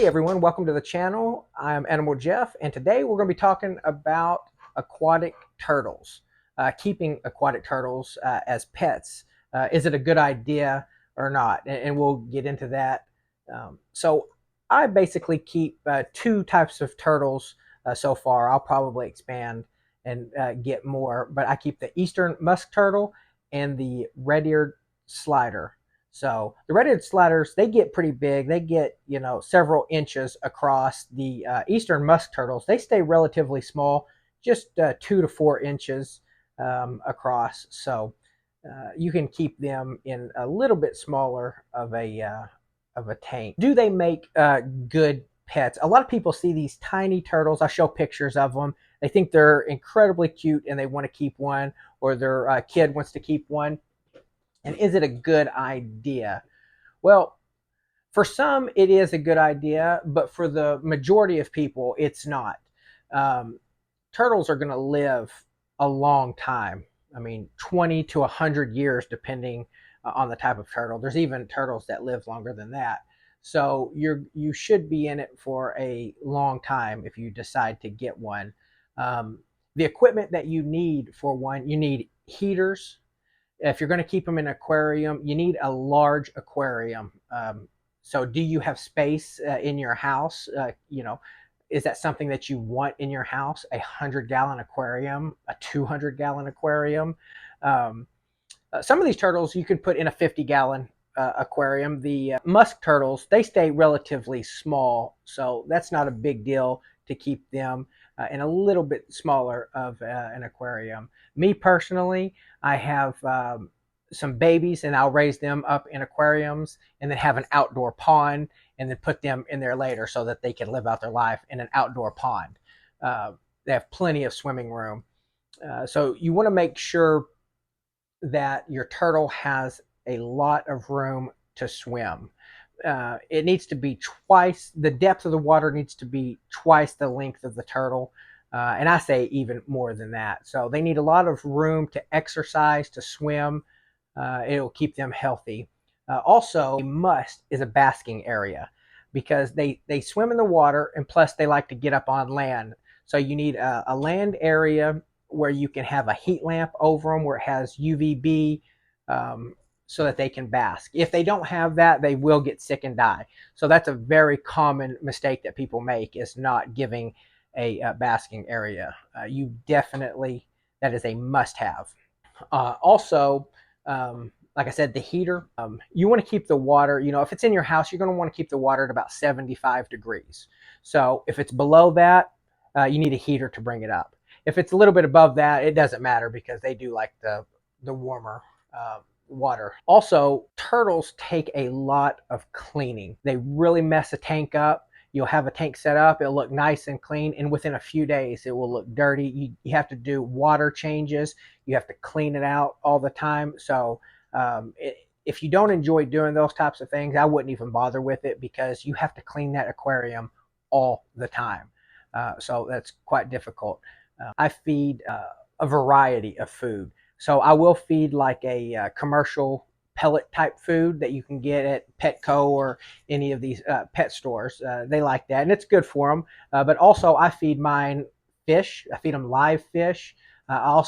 everyone, welcome to the channel. I'm Animal Jeff, and today we're going to be talking about aquatic turtles. Keeping aquatic turtles as pets. Is it a good idea or not? And we'll get into that. So I basically keep two types of turtles so far. I'll probably expand and get more, but I keep the eastern musk turtle and the red-eared slider. So the red-eared sliders, they get pretty big. They get, several inches across. The eastern musk turtles, they stay relatively small, just 2 to 4 inches across. So you can keep them in a little bit smaller of a tank. Do they make good pets? A lot of people see these tiny turtles. I show pictures of them. They think they're incredibly cute and they want to keep one, or their kid wants to keep one. And is it a good idea? Well, for some, it is a good idea, but for the majority of people, it's not. Turtles are going to live a long time. I mean, 20 to 100 years, depending on the type of turtle. There's even turtles that live longer than that. So you should be in it for a long time if you decide to get one. The equipment that you need for one, you need heaters. If you're going to keep them in an aquarium, you need a large aquarium. So do you have space in your house? Is that something that you want in your house? A 100-gallon aquarium, a 200-gallon aquarium? Some of these turtles you could put in a 50-gallon aquarium. The musk turtles, they stay relatively small, so that's not a big deal to keep them in a little bit smaller of an aquarium. Me personally, I have some babies and I'll raise them up in aquariums and then have an outdoor pond and then put them in there later so that they can live out their life in an outdoor pond. They have plenty of swimming room. So you want to make sure that your turtle has a lot of room to swim. It needs to be twice, the depth of the water needs to be twice the length of the turtle. And I say even more than that. So they need a lot of room to exercise, to swim. It will keep them healthy. Also, a must is a basking area because they swim in the water, and plus they like to get up on land. So you need a land area where you can have a heat lamp over them where it has UVB, so that they can bask. If they don't have that, they will get sick and die. So that's a very common mistake that people make, is not giving a basking area. You definitely, that is a must-have. Also, like I said, the heater, you want to keep the water, if it's in your house, you're going to want to keep the water at about 75 degrees. So if it's below that, you need a heater to bring it up. If it's a little bit above that, it doesn't matter because they do like the warmer water. Also, turtles take a lot of cleaning. They really mess a tank up. You'll have a tank set up, it'll look nice and clean, and within a few days it will look dirty. You have to do water changes. You have to clean it out all the time. So if you don't enjoy doing those types of things, I wouldn't even bother with it because you have to clean that aquarium all the time. So that's quite difficult. I feed a variety of food. So I will feed like a commercial pellet type food that you can get at Petco or any of these pet stores. They like that, and it's good for them. But also I feed mine fish. I feed them live fish. I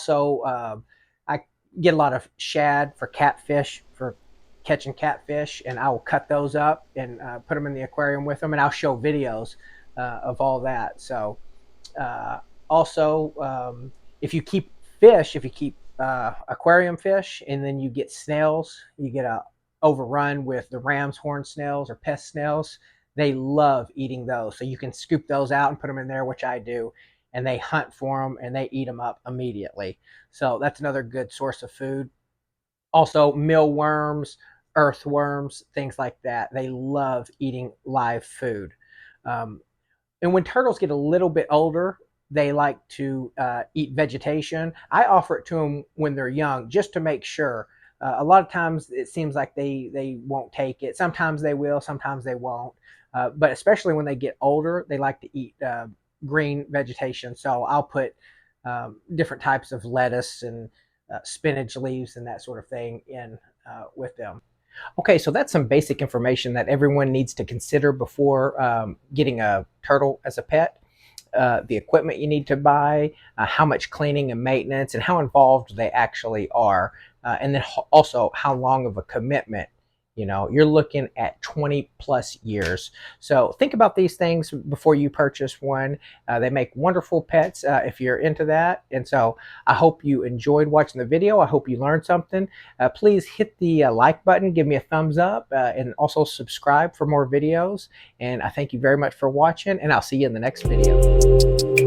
get a lot of shad for catfish, for catching catfish, and I will cut those up and put them in the aquarium with them, and I'll show videos of all that. So if you keep fish, if you keep aquarium fish, and then you get snails, you get overrun with the ram's horn snails or pest snails. They love eating those. So you can scoop those out and put them in there, which I do, and they hunt for them and they eat them up immediately. So that's another good source of food. Also, mealworms, earthworms, things like that. They love eating live food. And when turtles get a little bit older, they like to eat vegetation. I offer it to them when they're young just to make sure. A lot of times it seems like they won't take it. Sometimes they will, sometimes they won't. But especially when they get older, they like to eat green vegetation. So I'll put different types of lettuce and spinach leaves and that sort of thing in with them. Okay, so that's some basic information that everyone needs to consider before getting a turtle as a pet. The equipment you need to buy, how much cleaning and maintenance, and how involved they actually are, and then also how long of a commitment. You're looking at 20 plus years. So think about these things before you purchase one. They make wonderful pets if you're into that. And so I hope you enjoyed watching the video. I hope you learned something. Please hit the like button, give me a thumbs up, and also subscribe for more videos. And I thank you very much for watching, and I'll see you in the next video.